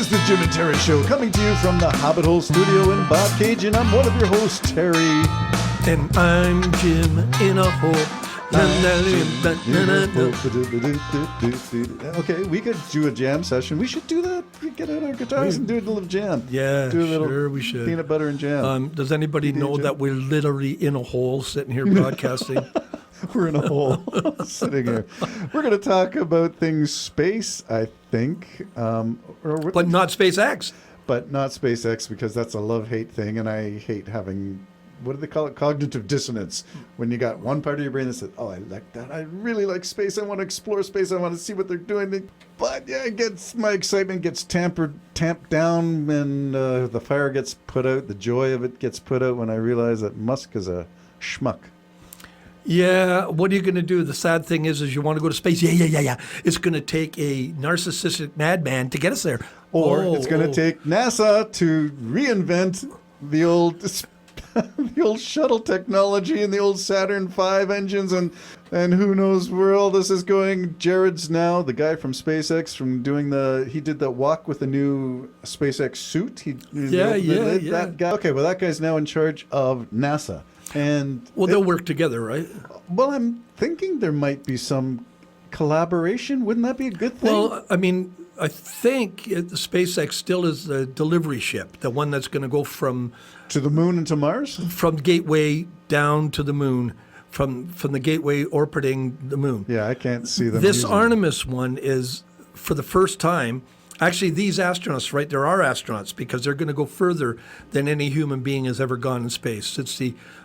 is the Jim and Terry Show, coming to you from the Hobbit Hole Studio in Bobcage, and I'm one of your hosts, Terry. And I'm Jim in a hole. Okay, we could do a jam session. We should do that. We get out our guitars and do a little jam. Yeah, do a little sure we should. Peanut butter and jam. Does anybody know that we're literally in a hole sitting here broadcasting? We're in a hole sitting here. We're going to talk about things space, I think. But not SpaceX. But not SpaceX, because that's a love-hate thing, and I hate having... What do they call it? Cognitive dissonance. When you got one part of your brain that says, oh, I like that. I really like space. I want to explore space. I want to see what they're doing. But yeah, my excitement gets tamped down, and the fire gets put out. The joy of it gets put out when I realize that Musk is a schmuck. Yeah, what are you going to do? The sad thing is you want to go to space. Yeah. It's going to take a narcissistic madman to get us there. Or it's going to take NASA to reinvent the old shuttle technology and the old Saturn V engines, and who knows where all this is going. Jared's now the guy from SpaceX he did the walk with the new SpaceX suit. That guy. Okay, well that guy's now in charge of NASA. And they'll work together, right? Well, I'm thinking there might be some collaboration. Wouldn't that be a good thing? Well, I mean, I think SpaceX still is the delivery ship, the one that's going to go from to the moon and to Mars? From Gateway down to the moon, from the Gateway orbiting the moon. Yeah, I can't see them. This Artemis one is, for the first time, actually these astronauts, right, there are astronauts because they're going to go further than any human being has ever gone in space. It's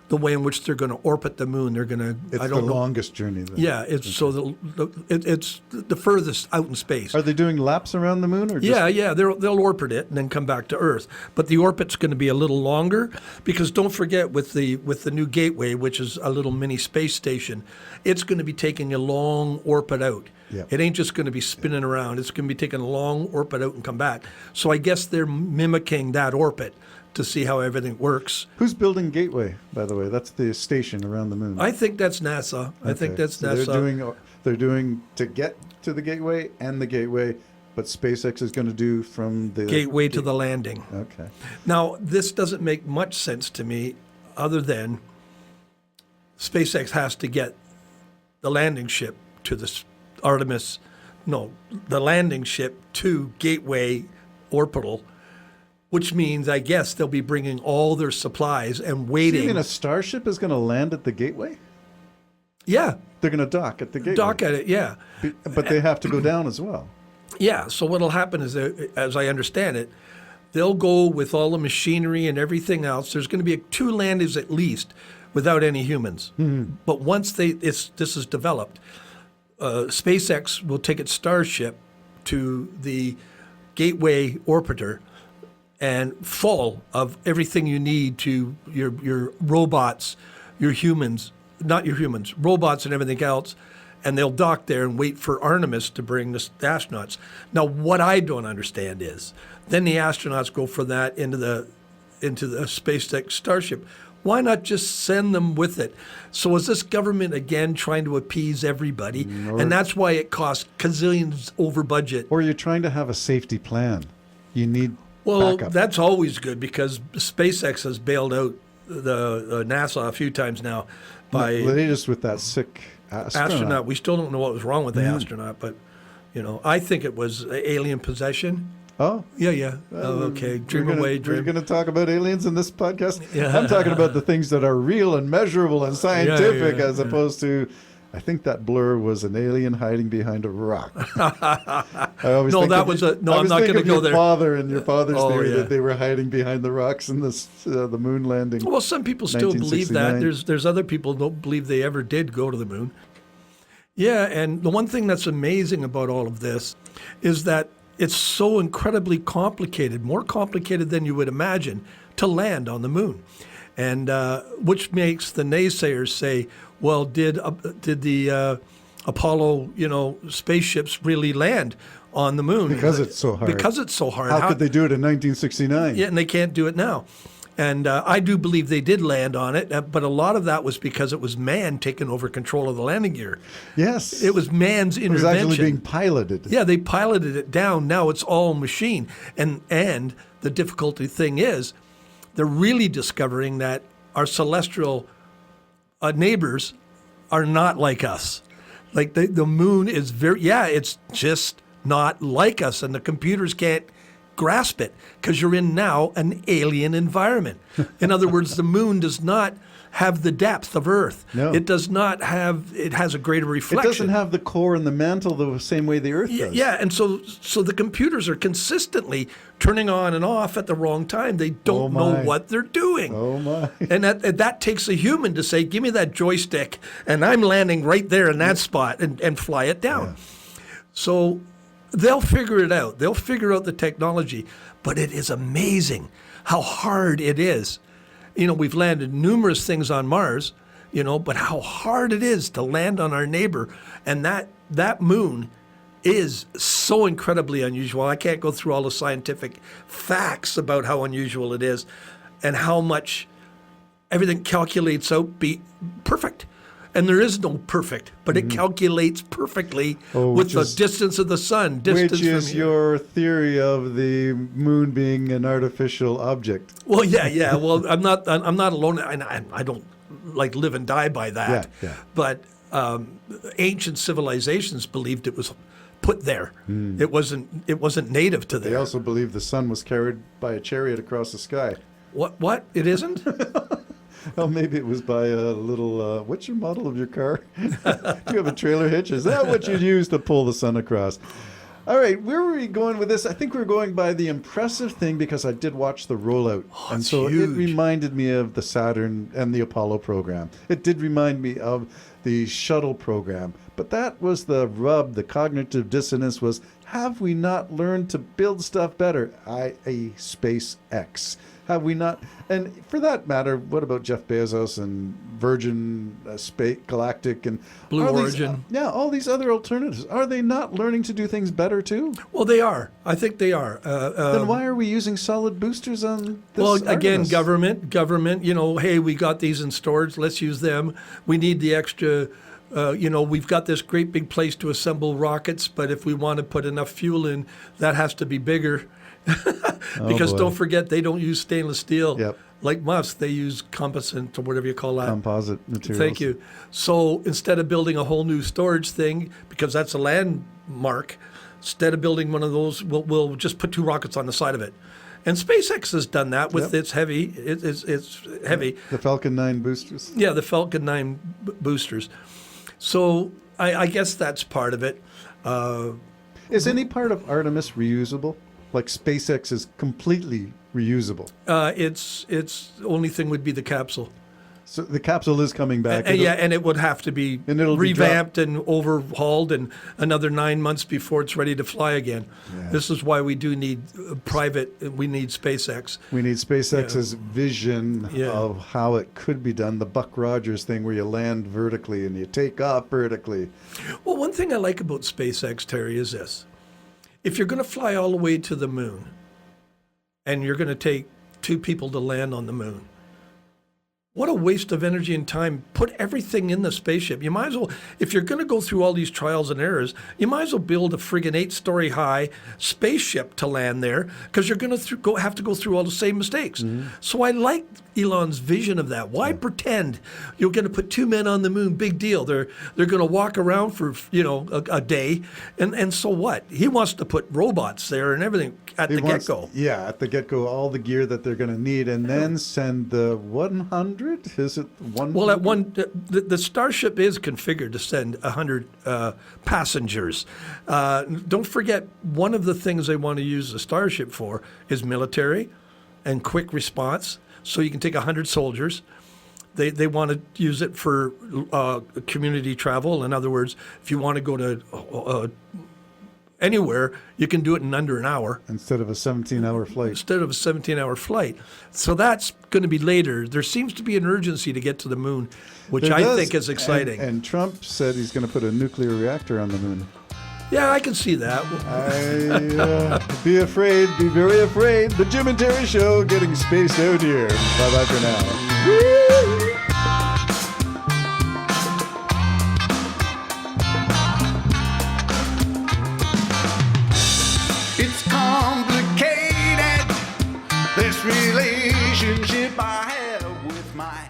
the way in which they're going to orbit the moon. They're going to. It's the longest journey. Then. Yeah, it's it's the furthest out in space. Are they doing laps around the moon, or just... Yeah, they'll orbit it and then come back to Earth. But the orbit's going to be a little longer because don't forget with the new Gateway, which is a little mini space station, it's going to be taking a long orbit out. Yep. It ain't just going to be spinning around. It's going to be taking a long orbit out and come back. So I guess they're mimicking that orbit to see how everything works. Who's building Gateway, by the way? That's the station around the moon. I think that's NASA. Okay. I think that's NASA. They're doing to get to the Gateway and the Gateway, but SpaceX is going to do from the Gateway to the landing. Okay. Now, this doesn't make much sense to me other than SpaceX has to get the landing ship to the landing ship to Gateway orbital, which means, I guess, they'll be bringing all their supplies and waiting. So you mean a Starship is going to land at the Gateway? Yeah. They're going to dock at the Gateway. Dock at it, yeah. But they have to go down as well. Yeah, so what will happen is, as I understand it, they'll go with all the machinery and everything else. There's going to be 2 landings at least without any humans. Mm-hmm. But once this is developed, SpaceX will take its Starship to the Gateway orbiter and full of everything you need to your robots, your humans, not your humans, robots and everything else, and they'll dock there and wait for Artemis to bring the astronauts. Now, what I don't understand is, then the astronauts go for that into the SpaceX Starship. Why not just send them with it? So is this government, again, trying to appease everybody? And that's why it costs gazillions over budget. Or you're trying to have a safety plan. You need backup. That's always good because SpaceX has bailed out the NASA a few times now by... They just with that sick astronaut. We still don't know what was wrong with the astronaut, but I think it was alien possession. Oh? Yeah. Okay. Dream away, dream. We're going to talk about aliens in this podcast? Yeah. I'm talking about the things that are real and measurable and scientific as opposed to... I think that blur was an alien hiding behind a rock. I'm not going to go there. Father and your father's theory that they were hiding behind the rocks in the moon landing. Well, some people still believe that. There's other people who don't believe they ever did go to the moon. Yeah, and the one thing that's amazing about all of this is that it's so incredibly complicated, more complicated than you would imagine, to land on the moon, and which makes the naysayers say, well, did the Apollo, spaceships really land on the moon? Because it's so hard. Because it's so hard. How could they do it in 1969? Yeah, and they can't do it now. And I do believe they did land on it, but a lot of that was because it was man taking over control of the landing gear. Yes. It was man's It was intervention. actually being piloted. Yeah, they piloted it down. Now it's all machine. And the difficulty thing is, they're really discovering that our celestial neighbors are not like us. Like the moon is it's just not like us, and the computers can't grasp it because you're in now an alien environment. In other words, the moon does not have the depth of Earth. No. It does not have, it has a greater reflection. It doesn't have the core and the mantle the same way the Earth does. Yeah, and so the computers are consistently turning on and off at the wrong time. They don't know what they're doing. Oh my. And that takes a human to say, give me that joystick, and I'm landing right there in that spot and fly it down. Yeah. So they'll figure it out. They'll figure out the technology, but it is amazing how hard it is. We've landed numerous things on Mars, but how hard it is to land on our neighbor. And that moon is so incredibly unusual. I can't go through all the scientific facts about how unusual it is and how much everything calculates out be perfect. And there is no perfect, but it calculates perfectly with the distance of the sun. Which is your theory of the moon being an artificial object. Well, yeah. Well, I'm not alone. I don't live and die by that. Yeah. But ancient civilizations believed it was put there. It wasn't native to there. They also believed the sun was carried by a chariot across the sky. What? It isn't? Well, maybe it was by a little, what's your model of your car? Do you have a trailer hitch? Is that what you use to pull the sun across? All right, where were we going with this? I think we're going by the impressive thing because I did watch the rollout. And so huge. It reminded me of the Saturn and the Apollo program. It did remind me of the shuttle program. But that was the rub, the cognitive dissonance was, have we not learned to build stuff better? i.e. SpaceX. Have we not? And for that matter, what about Jeff Bezos and Virgin Space Galactic and Blue Origin? All these other alternatives. Are they not learning to do things better too? Well, they are. I think they are. Then why are we using solid boosters on this? Well, again, Artemis? government. Hey, we got these in storage. Let's use them. We need the extra. We've got this great big place to assemble rockets, but if we want to put enough fuel in, that has to be bigger. Because don't forget, they don't use stainless steel. Yep. Like Musk, they use composite or whatever you call that. Composite materials. Thank you. So instead of building a whole new storage thing, because that's a landmark, instead of building one of those, we'll just put 2 rockets on the side of it. And SpaceX has done that with its heavy. It's heavy. The Falcon 9 boosters. Yeah, the Falcon 9 boosters. So I guess that's part of it. Is any part of Artemis reusable? Like SpaceX is completely reusable. Its only thing would be the capsule. So the capsule is coming back. And it would have to be revamped and overhauled and another 9 months before it's ready to fly again. Yeah. This is why we do need we need SpaceX. We need SpaceX's vision of how it could be done. The Buck Rogers thing where you land vertically and you take off vertically. Well, one thing I like about SpaceX, Terry, is this. If you're going to fly all the way to the moon and you're going to take 2 people to land on the moon, what a waste of energy and time. Put everything in the spaceship. You might as well, if you're going to go through all these trials and errors, you might as well build a friggin' 8-story high spaceship to land there because you're going to have to go through all the same mistakes. Mm-hmm. So I like Elon's vision of that. Why pretend you're going to put 2 men on the moon? Big deal. They're going to walk around for a day, and so what? He wants to put robots there and everything at the get-go. Yeah, at the get-go, all the gear that they're going to need, and then send the 100. Is it 100? Well, at the Starship is configured to send 100 passengers. Don't forget, one of the things they want to use the Starship for is military and quick response. So you can take 100 soldiers. They want to use it for community travel. In other words, if you want to go to anywhere, you can do it in under an hour. Instead of a 17-hour flight. So that's going to be later. There seems to be an urgency to get to the moon, which I think is exciting. And Trump said he's going to put a nuclear reactor on the moon. Yeah, I can see that. Be afraid, be very afraid. The Jim and Terry Show getting spaced out here. Bye-bye for now. It's complicated, this relationship I have with my